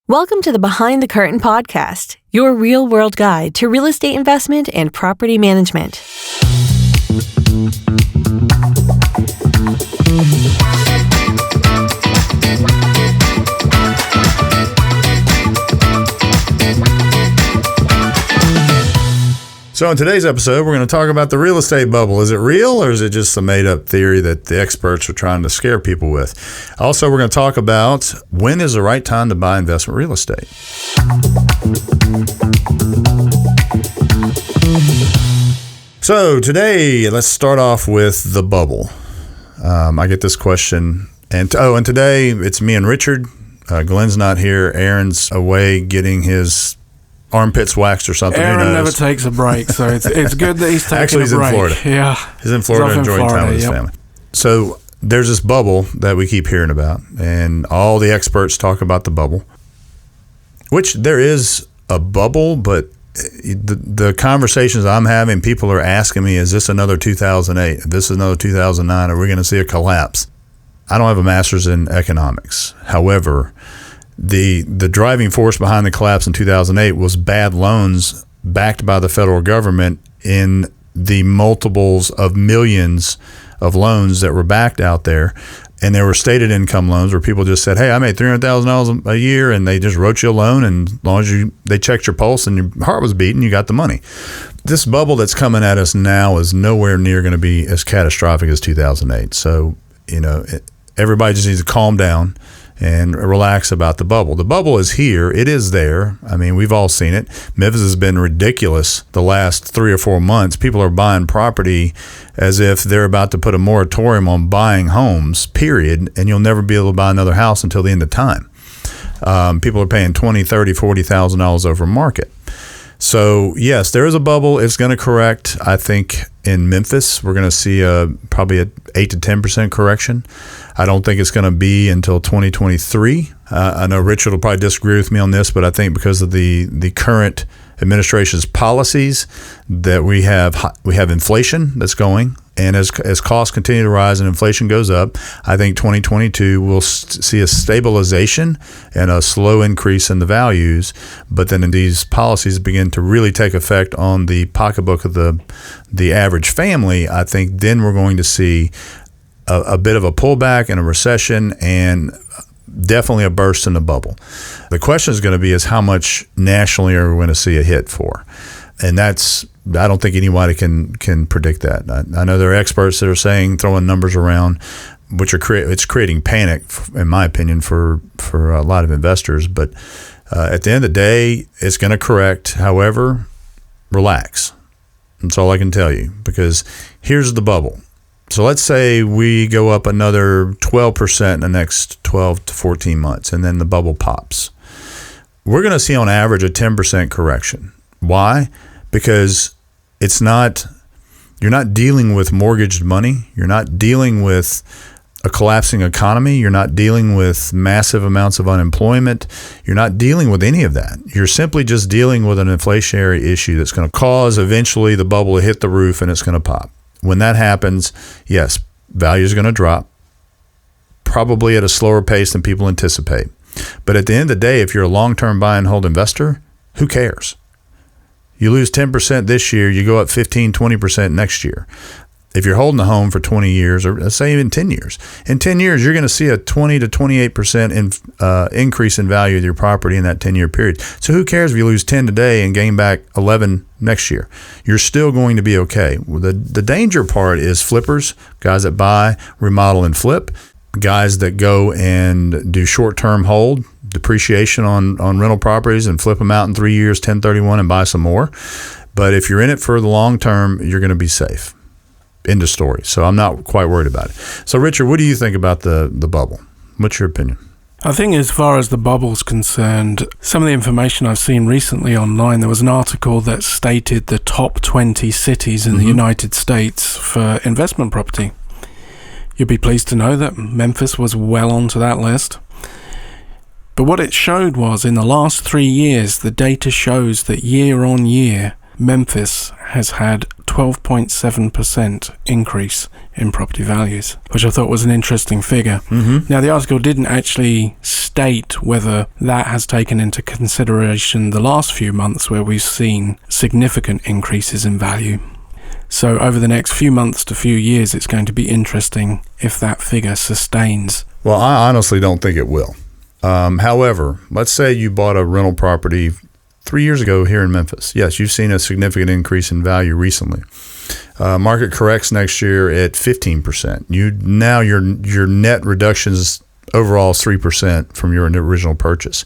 Welcome to the Behind the Curtain podcast, your real-world guide to real estate investment and property management. So in today's episode, we're going to talk about the real estate bubble. Is it real, or is it just a made-up theory that the experts are trying to scare people with? Also, we're going to talk about when is the right time to buy investment real estate. So today, let's start off with the bubble. I get this question, and today it's me and Richard. Glenn's not here. Aaron's away getting his armpits waxed or something. Aaron never takes a break, so it's good that he's taking Actually, he's a break. in Florida. Yeah, he's in Florida enjoying time with his family. So there's this bubble that we keep hearing about, and all the experts talk about the bubble, which there is a bubble, but the conversations I'm having, people are asking me, is this another 2008? This is another 2009? Are we going to see a collapse? I don't have a master's in economics. However, the driving force behind the collapse in 2008 was bad loans backed by the federal government in the multiples of millions of loans that were backed out there. And there were stated income loans where people just said, hey, I made $300,000 a year, and they just wrote you a loan, and as long as they checked your pulse and your heart was beating, you got the money. This bubble that's coming at us now is nowhere near going to be as catastrophic as 2008. So, everybody just needs to calm down and relax about the bubble. The bubble is here. It is there. I mean, we've all seen it. Memphis has been ridiculous the last 3 or 4 months. People are buying property as if they're about to put a moratorium on buying homes, period, and you'll never be able to buy another house until the end of time. People are paying $20,000, $30,000, $40,000 over market. So, yes, there is a bubble. It's going to correct. I think in Memphis, we're going to see probably an 8 to 10% correction. I don't think it's going to be until 2023. I know Richard will probably disagree with me on this, but I think because of the current administration's policies that we have inflation that's going, and as costs continue to rise and inflation goes up, I think 2022 will see a stabilization and a slow increase in the values. But then these policies begin to really take effect on the pocketbook of the average family, I think then we're going to see a bit of a pullback and a recession, and definitely a burst in the bubble. The question is going to be is how much nationally are we going to see a hit for? And I don't think anybody can predict that. I know there are experts that are saying, throwing numbers around, which it's creating panic, in my opinion, for a lot of investors. But at the end of the day, it's going to correct. However, relax. That's all I can tell you, because here's the bubble. So let's say we go up another 12% in the next 12 to 14 months, and then the bubble pops. We're going to see on average a 10% correction. Why? Because you're not dealing with mortgaged money. You're not dealing with a collapsing economy. You're not dealing with massive amounts of unemployment. You're not dealing with any of that. You're simply just dealing with an inflationary issue that's going to cause eventually the bubble to hit the roof and it's going to pop. When that happens, yes, value is going to drop, probably at a slower pace than people anticipate. But at the end of the day, if you're a long-term buy and hold investor, who cares? You lose 10% this year, you go up 15, 20% next year. If you're holding a home for 20 years, or let's say even 10 years, in 10 years, you're going to see a 20 to 28% increase in value of your property in that 10-year period. So who cares if you lose 10 today and gain back 11 next year? You're still going to be okay. The danger part is flippers, guys that buy, remodel, and flip, guys that go and do short-term hold, depreciation on rental properties and flip them out in 3 years, 1031, and buy some more. But if you're in it for the long term, you're going to be safe. End of story. So I'm not quite worried about it. So Richard, what do you think about the bubble? What's your opinion? I think as far as the bubble's concerned, some of the information I've seen recently online, there was an article that stated the top 20 cities in the United States for investment property. You'd be pleased to know that Memphis was well onto that list. But what it showed was in the last 3 years, the data shows that year on year, Memphis has had 12.7% increase in property values, which I thought was an interesting figure. Mm-hmm. Now, the article didn't actually state whether that has taken into consideration the last few months where we've seen significant increases in value. So over the next few months to few years, it's going to be interesting if that figure sustains. Well, I honestly don't think it will. However, let's say you bought a rental property 3 years ago here in Memphis. Yes, you've seen a significant increase in value recently. Market corrects next year at 15%. Now your net reductions overall is 3% from your original purchase,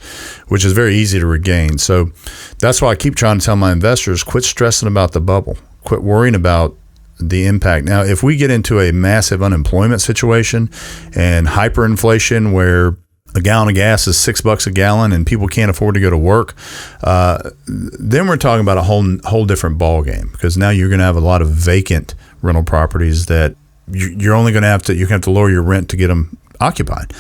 which is very easy to regain. So that's why I keep trying to tell my investors, quit stressing about the bubble. Quit worrying about the impact. Now, if we get into a massive unemployment situation and hyperinflation where a gallon of gas is $6 a gallon and people can't afford to go to work, then we're talking about a whole different ball game, because now you're going to have a lot of vacant rental properties that you're only going to have to lower your rent to get them occupied,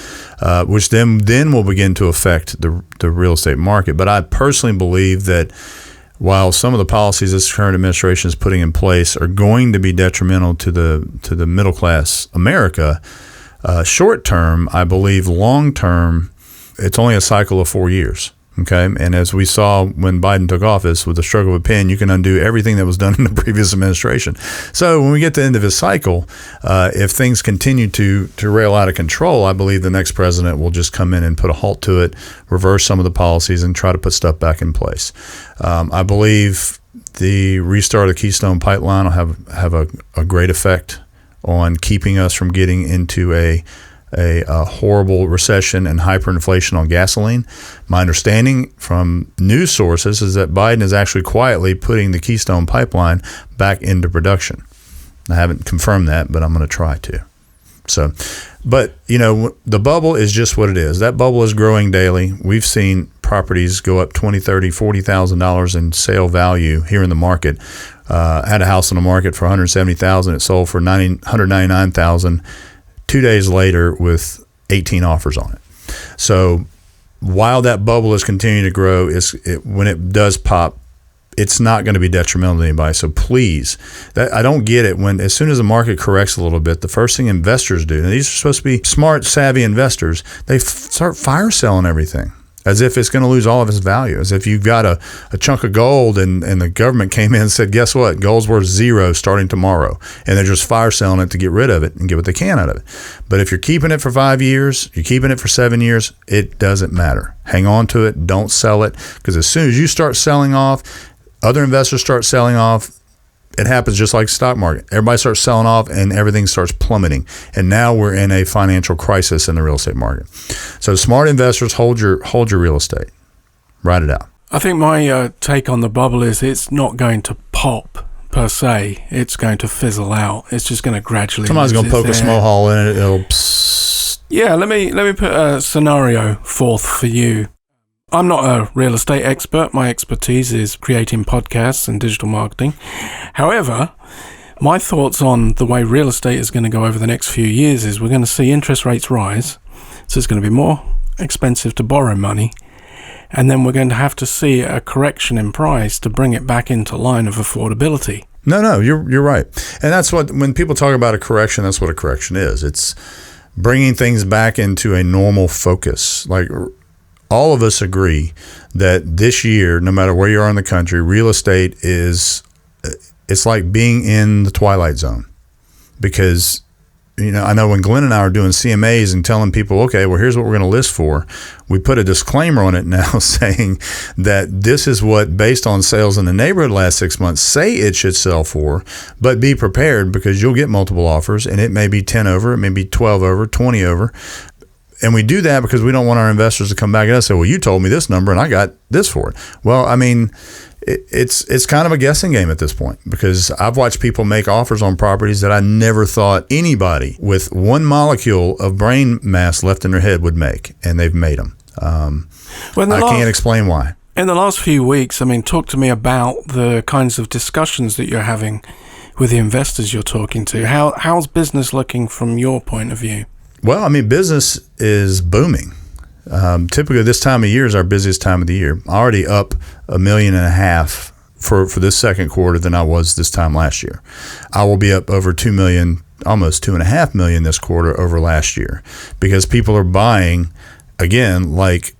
which then will begin to affect the real estate market. But I personally believe that while some of the policies this current administration is putting in place are going to be detrimental to the middle class America, short term, I believe long term, it's only a cycle of 4 years. Okay. And as we saw when Biden took office, with the stroke of a pen, you can undo everything that was done in the previous administration. So when we get to the end of his cycle, if things continue to rail out of control, I believe the next president will just come in and put a halt to it, reverse some of the policies, and try to put stuff back in place. I believe the restart of the Keystone Pipeline will have a great effect on keeping us from getting into a horrible recession and hyperinflation on gasoline. My understanding from news sources is that Biden is actually quietly putting the Keystone Pipeline back into production. I haven't confirmed that, but I'm going to try to. So, but the bubble is just what it is. That bubble is growing daily. We've seen properties go up $20,000, $30,000, $40,000 in sale value here in the market. Had a house on the market for $170,000. It sold for $199,000. 2 days later with 18 offers on it. So while that bubble is continuing to grow, when it does pop, it's not going to be detrimental to anybody. So please, I don't get it when as soon as the market corrects a little bit, the first thing investors do, and these are supposed to be smart, savvy investors, they start fire selling everything as if it's going to lose all of its value, as if you've got a chunk of gold and the government came in and said, guess what? Gold's worth zero starting tomorrow. And they're just fire selling it to get rid of it and get what they can out of it. But if you're keeping it for 5 years, you're keeping it for 7 years, it doesn't matter. Hang on to it. Don't sell it. Because as soon as you start selling off, other investors start selling off. It happens just like the stock market. Everybody starts selling off and everything starts plummeting. And now we're in a financial crisis in the real estate market. So smart investors, hold your real estate. Ride it out. I think my take on the bubble is it's not going to pop per se. It's going to fizzle out. It's just going to gradually. Somebody's going to poke a small hole in it. It'll psst. Yeah, let me put a scenario forth for you. I'm not a real estate expert. My expertise is creating podcasts and digital marketing. However, my thoughts on the way real estate is going to go over the next few years is we're going to see interest rates rise. So it's going to be more expensive to borrow money. And then we're going to have to see a correction in price to bring it back into line of affordability. No, you're right. And that's what, when people talk about a correction, that's what a correction is. It's bringing things back into a normal focus. Like, all of us agree that this year, no matter where you are in the country, real estate it's like being in the twilight zone. Because, I know when Glenn and I are doing CMAs and telling people, okay, well, here's what we're going to list for, we put a disclaimer on it now saying that this is what, based on sales in the neighborhood last 6 months, say it should sell for, but be prepared because you'll get multiple offers and it may be 10 over, it may be 12 over, 20 over. And we do that because we don't want our investors to come back at us and say, well, you told me this number and I got this for it. Well, I mean, it's kind of a guessing game at this point, because I've watched people make offers on properties that I never thought anybody with one molecule of brain mass left in their head would make, and they've made them. I can't explain why. In the last few weeks, talk to me about the kinds of discussions that you're having with the investors you're talking to. How's business looking from your point of view? Well, business is booming. Typically, this time of year is our busiest time of the year. Already up $1.5 million for this second quarter than I was this time last year. I will be up over 2 million, almost 2.5 million this quarter over last year, because people are buying again, like,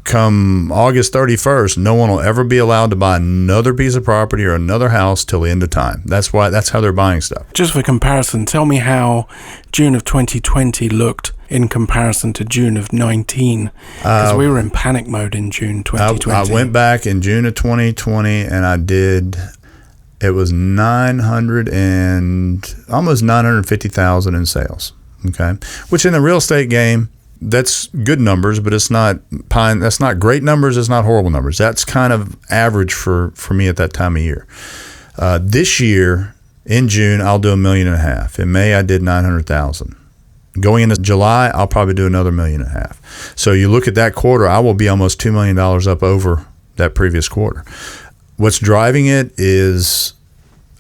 come August 31st, no one will ever be allowed to buy another piece of property or another house till the end of time. That's how they're buying stuff. Just for comparison, tell me how June of 2020 looked in comparison to June of 19, because we were in panic mode in June 2020. I went back in June of 2020 and it was almost 950,000 in sales. Okay. Which in the real estate game, that's good numbers, but that's not great numbers. It's not horrible numbers. That's kind of average for me at that time of year. This year in June, I'll do $1.5 million. In May, I did 900,000. Going into July, I'll probably do another $1.5 million. So you look at that quarter, I will be almost $2 million up over that previous quarter. What's driving it is,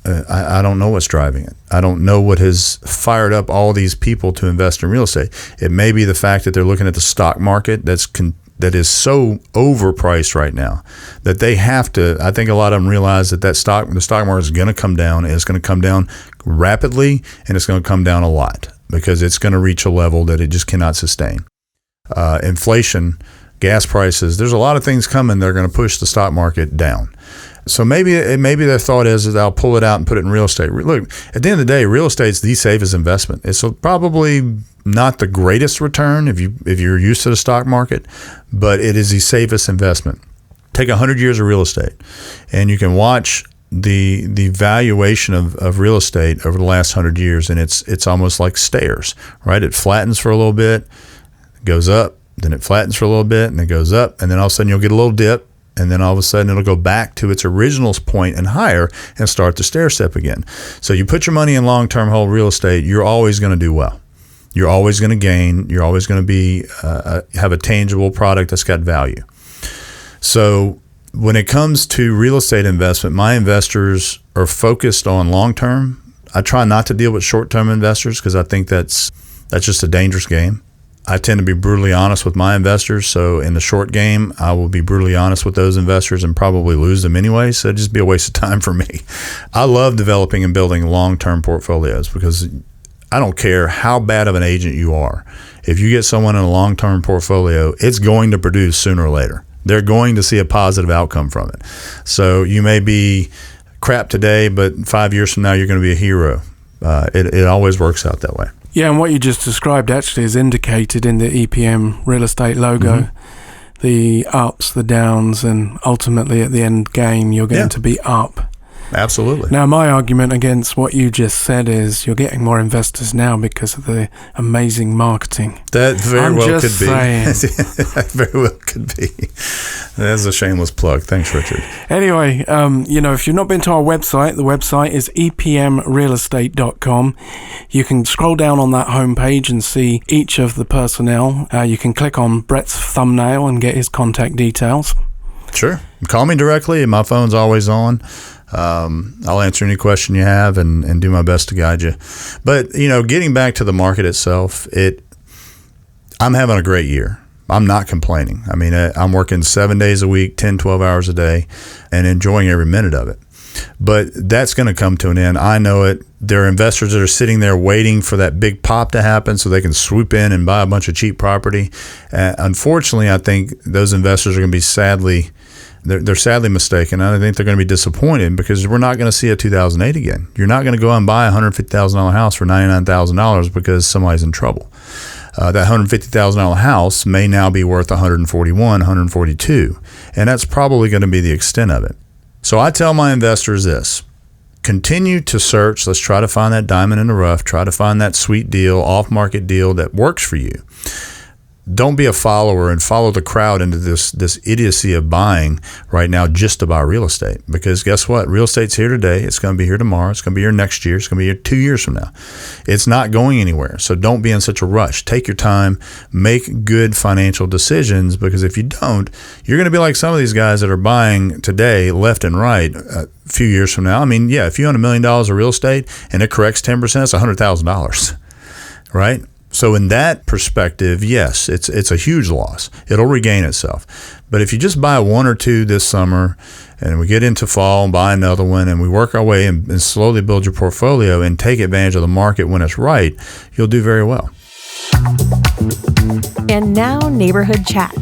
I don't know what's driving it. I don't know what has fired up all these people to invest in real estate. It may be the fact that they're looking at the stock market that is so overpriced right now that they have to. I think a lot of them realize that the stock market is going to come down, and it's going to come down rapidly, and it's going to come down a lot, because it's going to reach a level that it just cannot sustain. Inflation, gas prices, there's a lot of things coming that are going to push the stock market down. So maybe their thought is that I'll pull it out and put it in real estate. Look, at the end of the day, real estate's the safest investment. It's probably not the greatest return if you're used to the stock market, but it is the safest investment. Take 100 years of real estate, and you can watch the valuation of real estate over the last 100 years, and it's almost like stairs, right? It flattens for a little bit, goes up, then it flattens for a little bit, and it goes up, and then all of a sudden you'll get a little dip, and then all of a sudden it'll go back to its original point and higher and start the stair step again. So you put your money in long-term hold real estate, you're always going to do well. You're always going to gain. You're always going to be have a tangible product that's got value. So when it comes to real estate investment, my investors are focused on long-term. I try not to deal with short-term investors because I think that's just a dangerous game. I tend to be brutally honest with my investors. So in the short game, I will be brutally honest with those investors and probably lose them anyway. So it'd just be a waste of time for me. I love developing and building long-term portfolios because I don't care how bad of an agent you are. If you get someone in a long-term portfolio, it's going to produce sooner or later. They're going to see a positive outcome from it. So you may be crap today, but 5 years from now, you're going to be a hero. It always works out that way. Yeah, and what you just described actually is indicated in the EPM real estate logo. Mm-hmm. The ups, the downs, and ultimately at the end game, you're going to be up. Absolutely. Now, my argument against what you just said is you're getting more investors now because of the amazing marketing. That very well could be. That very well could be. That's a shameless plug. Thanks, Richard. Anyway, if you've not been to our website, the website is epmrealestate.com. You can scroll down on that homepage and see each of the personnel. You can click on Brett's thumbnail and get his contact details. Sure. Call me directly. My phone's always on. I'll answer any question you have and do my best to guide you. But, getting back to the market itself, I'm having a great year. I'm not complaining. I mean, I'm working 7 days a week, 10, 12 hours a day, and enjoying every minute of it. But that's going to come to an end. I know it. There are investors that are sitting there waiting for that big pop to happen so they can swoop in and buy a bunch of cheap property. Unfortunately, I think those investors are going to be they're sadly mistaken. I think they're going to be disappointed because we're not going to see a 2008 again. You're not going to go and buy a $150,000 house for $99,000 because somebody's in trouble. That $150,000 house may now be worth $141,000, $142,000, and that's probably going to be the extent of it. So I tell my investors this: continue to search. Let's try to find that diamond in the rough. Try to find that sweet deal, off-market deal that works for you. Don't be a follower and follow the crowd into this idiocy of buying right now just to buy real estate. Because guess what? Real estate's here today. It's going to be here tomorrow. It's going to be here next year. It's going to be here 2 years from now. It's not going anywhere. So don't be in such a rush. Take your time. Make good financial decisions, because if you don't, you're going to be like some of these guys that are buying today left and right a few years from now. I mean, yeah, if you own $1 million of real estate and it corrects 10%, it's $100,000, right? So in that perspective, yes, it's a huge loss. It'll regain itself. But if you just buy one or two this summer and we get into fall and buy another one and we work our way and slowly build your portfolio and take advantage of the market when it's right, you'll do very well. And now Neighborhood Chat.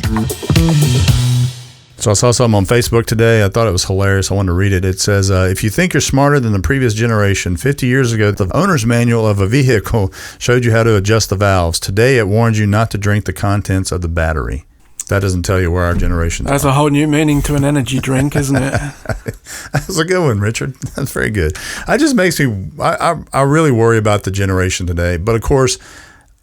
So I saw something on Facebook today. I thought it was hilarious. I wanted to read it. It says, if you think you're smarter than the previous generation, 50 years ago, the owner's manual of a vehicle showed you how to adjust the valves. Today, it warns you not to drink the contents of the battery. That doesn't tell you where our generation is. That's a whole new meaning to an energy drink, isn't it? That's a good one, Richard. That's very good. It just makes me, I really worry about the generation today. But of course,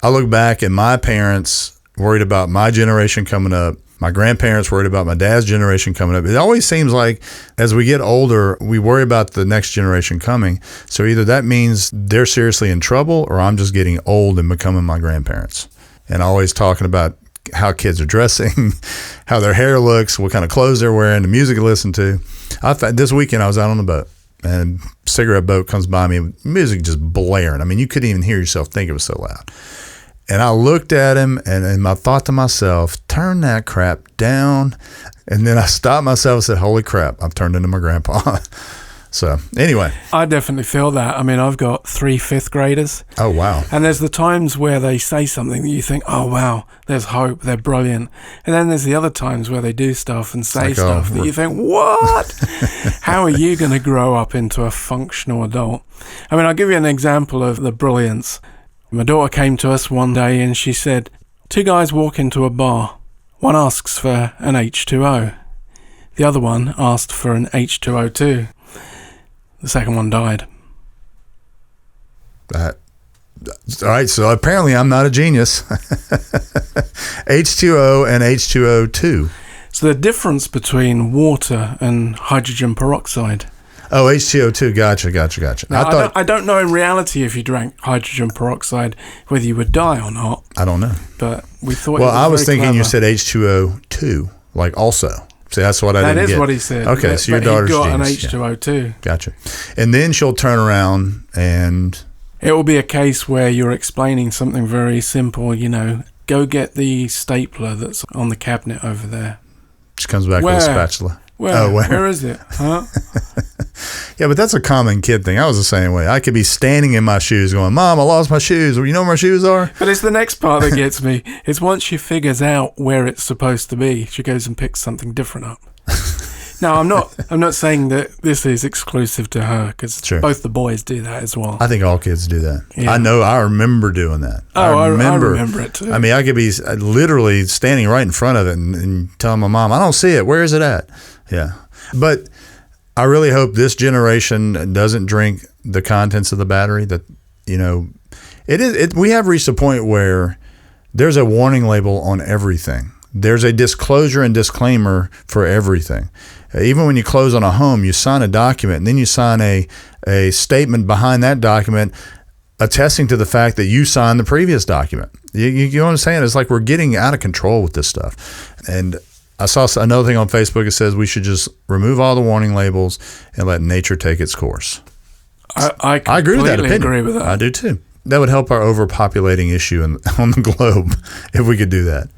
I look back and my parents worried about my generation coming up. My grandparents worried about my dad's generation coming up. It always seems like as we get older, we worry about the next generation coming. So either that means they're seriously in trouble or I'm just getting old and becoming my grandparents. And always talking about how kids are dressing, how their hair looks, what kind of clothes they're wearing, the music they listen to. This weekend I was out on the boat and a cigarette boat comes by me, music just blaring. I mean, you couldn't even hear yourself think it was so loud. And I looked at him and I thought to myself, turn that crap down. And then I stopped myself and said, holy crap, I've turned into my grandpa. So anyway. I definitely feel that. I mean, I've got 3 fifth graders. Oh, wow. And there's the times where they say something that you think, oh, wow, there's hope, they're brilliant. And then there's the other times where they do stuff and say stuff that you think, what? How are you going to grow up into a functional adult? I mean, I'll give you an example of the brilliance. My daughter came to us one day and she said, 2 guys walk into a bar. One asks for an H2O. The other one asked for an H2O2. The second one died. All right, so apparently I'm not a genius. H2O and H2O2. So the difference between water and hydrogen peroxide. Oh, H2O2. Gotcha. Now, I don't know in reality if you drank hydrogen peroxide whether you would die or not. I don't know. But we thought. Well, I was thinking clever. You said H2O2, like also. See, that's what I didn't get. That is what he said. Okay, so your daughter's genius. He got an H2O2. Yeah. Gotcha. And then she'll turn around and... It will be a case where you're explaining something very simple, go get the stapler that's on the cabinet over there. She comes back with a spatula. Where is it? Huh? Yeah, but that's a common kid thing. I was the same way. I could be standing in my shoes going, Mom, I lost my shoes. You know where my shoes are? But it's the next part that gets me. It's once she figures out where it's supposed to be, she goes and picks something different up. Now, I'm not saying that this is exclusive to her, because both the boys do that as well. I think all kids do that. Yeah. I remember doing that. I remember it too. I mean, I could be literally standing right in front of it and telling my mom, I don't see it. Where is it at? Yeah. But I really hope this generation doesn't drink the contents of the battery. That, we have reached a point where there's a warning label on everything. There's a disclosure and disclaimer for everything. Even when you close on a home, you sign a document and then you sign a statement behind that document attesting to the fact that you signed the previous document. You know what I'm saying? It's like we're getting out of control with this stuff. And I saw another thing on Facebook. It says we should just remove all the warning labels and let nature take its course. I agree with that opinion. Agree with that. I do too. That would help our overpopulating issue on the globe if we could do that.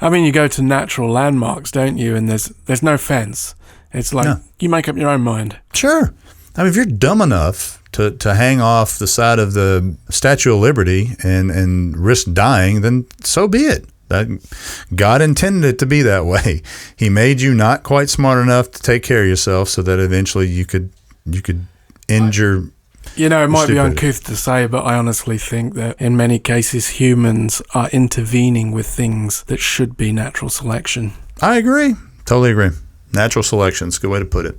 I mean, you go to natural landmarks, don't you? And there's no fence. It's like you make up your own mind. Sure. I mean, if you're dumb enough to hang off the side of the Statue of Liberty and risk dying, then so be it. God intended it to be that way. He made you not quite smart enough to take care of yourself so that eventually you could end your... it might be uncouth to say, but I honestly think that in many cases humans are intervening with things that should be natural selection. I agree. Totally agree. Natural selection is a good way to put it.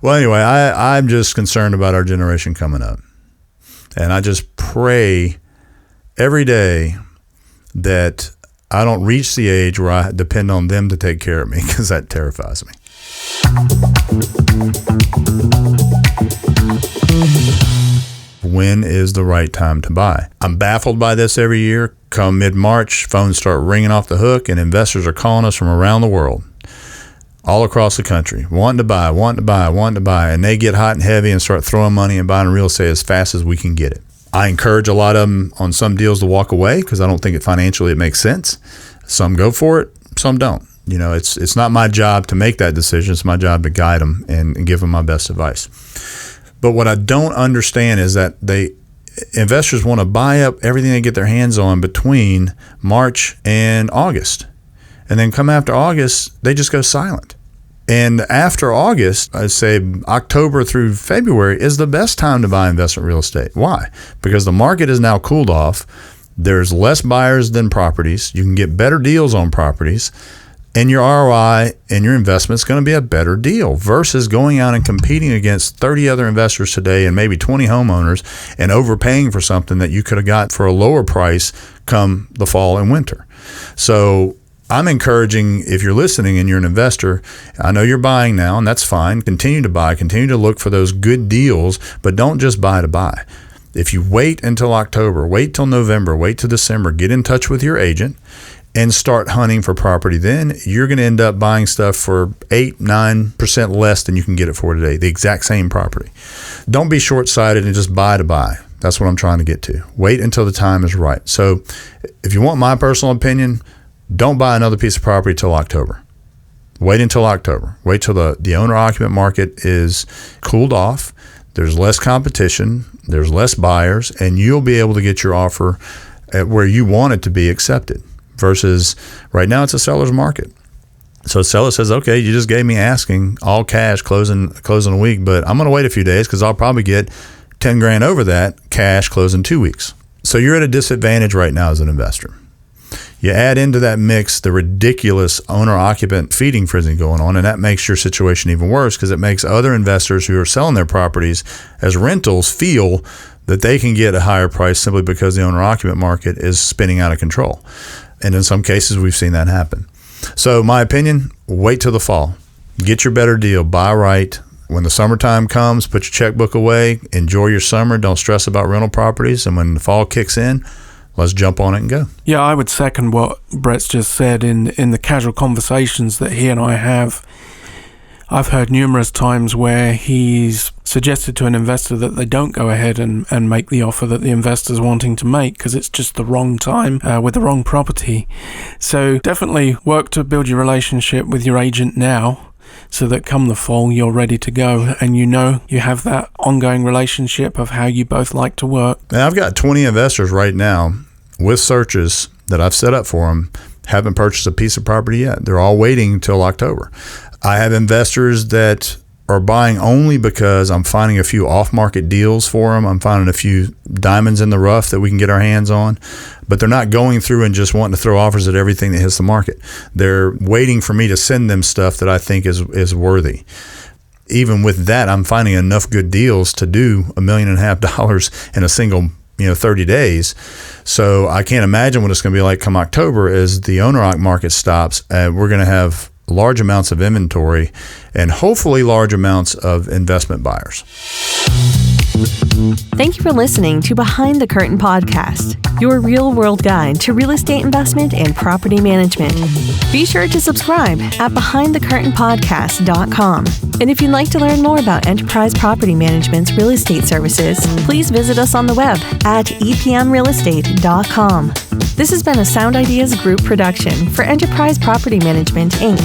Well, anyway, I'm just concerned about our generation coming up. And I just pray every day that I don't reach the age where I depend on them to take care of me, because that terrifies me. When is the right time to buy? I'm baffled by this every year. Come mid-March, phones start ringing off the hook and investors are calling us from around the world, all across the country, wanting to buy. And they get hot and heavy and start throwing money and buying real estate as fast as we can get it. I encourage a lot of them on some deals to walk away because I don't think financially it makes sense. Some go for it, some don't. It's not my job to make that decision. It's my job to guide them and give them my best advice. But what I don't understand is that investors want to buy up everything they get their hands on between March and August. And then come after August, they just go silent. And after August, I'd say October through February is the best time to buy investment real estate. Why? Because the market is now cooled off. There's less buyers than properties. You can get better deals on properties. And your ROI and your investment is going to be a better deal versus going out and competing against 30 other investors today and maybe 20 homeowners and overpaying for something that you could have got for a lower price come the fall and winter. So I'm encouraging, if you're listening and you're an investor, I know you're buying now, and that's fine. Continue to buy, continue to look for those good deals, but don't just buy to buy. If you wait until October, wait till November, wait till December, get in touch with your agent and start hunting for property, then you're going to end up buying stuff for 8-9% less than you can get it for today, the exact same property. Don't be short-sighted and just buy to buy. That's what I'm trying to get to. Wait until the time is right. So if you want my personal opinion, don't buy another piece of property till October. Wait until October. Wait till the owner-occupant market is cooled off. There's less competition. There's less buyers, and you'll be able to get your offer at where you want it to be accepted. Versus right now, it's a seller's market. So seller says, okay, you just gave me asking all cash closing a week, but I'm going to wait a few days because I'll probably get $10,000 over that cash closing 2 weeks. So you're at a disadvantage right now as an investor. You add into that mix the ridiculous owner-occupant feeding frenzy going on, and that makes your situation even worse because it makes other investors who are selling their properties as rentals feel that they can get a higher price simply because the owner-occupant market is spinning out of control. And in some cases, we've seen that happen. So my opinion, wait till the fall. Get your better deal. Buy right. When the summertime comes, put your checkbook away. Enjoy your summer. Don't stress about rental properties. And when the fall kicks in, let's jump on it and go. Yeah, I would second what Brett's just said. In the casual conversations that he and I have, I've heard numerous times where he's suggested to an investor that they don't go ahead and make the offer that the investor's wanting to make because it's just the wrong time with the wrong property. So definitely work to build your relationship with your agent now so that come the fall you're ready to go and you have that ongoing relationship of how you both like to work. Now, I've got 20 investors right now with searches that I've set up for them, haven't purchased a piece of property yet. They're all waiting until October. I have investors that are buying only because I'm finding a few off-market deals for them. I'm finding a few diamonds in the rough that we can get our hands on, but they're not going through and just wanting to throw offers at everything that hits the market. They're waiting for me to send them stuff that I think is worthy. Even with that, I'm finding enough good deals to do $1.5 million in a single 30 days. So I can't imagine what it's going to be like come October as the owner-occ market stops. We're going to have large amounts of inventory and hopefully large amounts of investment buyers. Thank you for listening to Behind the Curtain Podcast, your real-world guide to real estate investment and property management. Be sure to subscribe at BehindTheCurtainPodcast.com. And if you'd like to learn more about Enterprise Property Management's real estate services, please visit us on the web at EPMRealestate.com. This has been a Sound Ideas Group production for Enterprise Property Management, Inc.